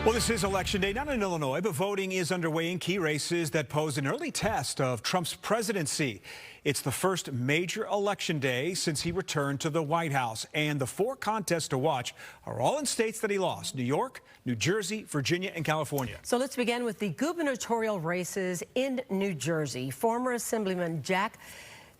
Well, this is Election Day, not in Illinois, but voting is underway in key races that pose an early test of Trump's presidency. It's the first major election day since he returned to the White House, and the four contests to watch are all in states that he lost: New York, New Jersey, Virginia, and California. So let's begin with the gubernatorial races in New Jersey. Former Assemblyman Jack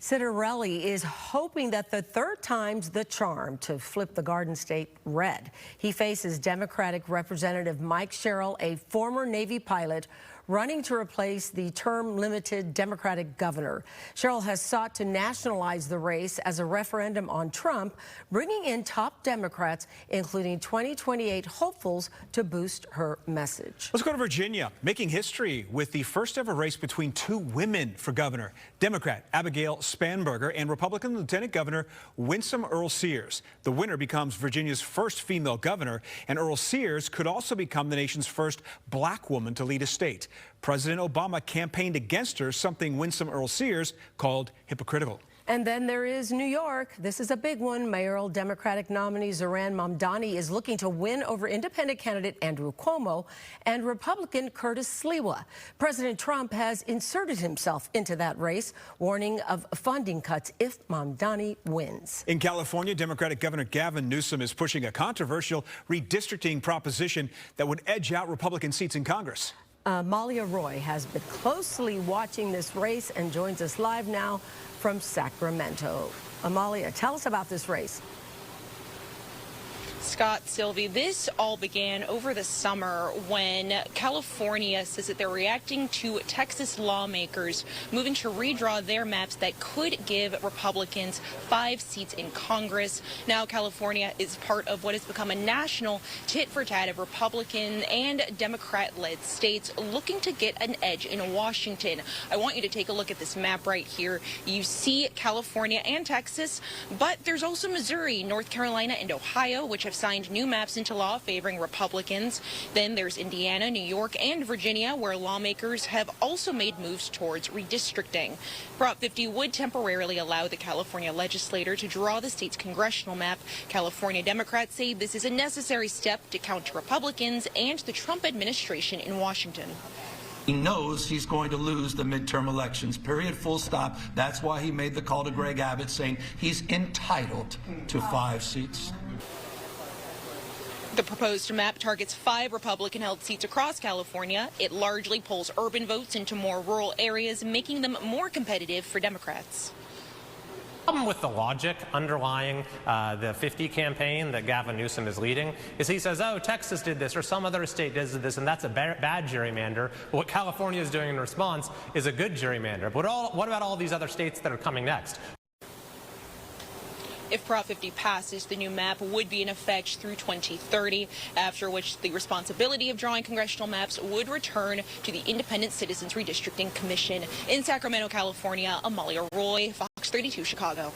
Citarelli is hoping that the third time's the charm to flip the Garden State red. He faces Democratic Representative Mike Sherrill, a former Navy pilot, running to replace the term-limited Democratic governor. Sherrill has sought to nationalize the race as a referendum on Trump, bringing in top Democrats, including 2028 hopefuls, to boost her message. Let's go to Virginia, making history with the first ever race between two women for governor: Democrat Abigail Spanberger and Republican Lieutenant Governor Winsome Earl Sears. The winner becomes Virginia's first female governor, and Earl Sears could also become the nation's first black woman to lead a state. President Obama campaigned against her, something Winsome Earl Sears called hypocritical. And then there is New York. This is a big one. Mayoral Democratic nominee Zohran Mamdani is looking to win over independent candidate Andrew Cuomo and Republican Curtis Sliwa. President Trump has inserted himself into that race, warning of funding cuts if Mamdani wins. In California, Democratic Governor Gavin Newsom is pushing a controversial redistricting proposition that would edge out Republican seats in Congress. Amalia Roy has been closely watching this race and joins us live now from Sacramento. Amalia, tell us about this race. Scott, Sylvie, this all began over the summer when California says that they're reacting to Texas lawmakers moving to redraw their maps that could give Republicans 5 seats in Congress. Now California is part of what has become a national tit-for-tat of Republican and Democrat-led states looking to get an edge in Washington. I want you to take a look at this map right here. You see California and Texas, but there's also Missouri, North Carolina, and Ohio, which have signed new maps into law favoring Republicans. Then there's Indiana, New York, and Virginia, where lawmakers have also made moves towards redistricting. Prop 50 would temporarily allow the California legislature to draw the state's congressional map. California Democrats say this is a necessary step to counter Republicans and the Trump administration in Washington. He knows he's going to lose the midterm elections, period, full stop. That's why he made the call to Greg Abbott, saying he's entitled to 5 seats. The proposed map targets 5 Republican-held seats across California. It largely pulls urban votes into more rural areas, making them more competitive for Democrats. The problem with the logic underlying the 50 campaign that Gavin Newsom is leading is he says, oh, Texas did this or some other state did this, and that's a bad gerrymander. But what California is doing in response is a good gerrymander. But what about all these other states that are coming next? If Prop 50 passes, the new map would be in effect through 2030, after which the responsibility of drawing congressional maps would return to the Independent Citizens Redistricting Commission. In Sacramento, California, Amalia Roy, Fox 32 Chicago.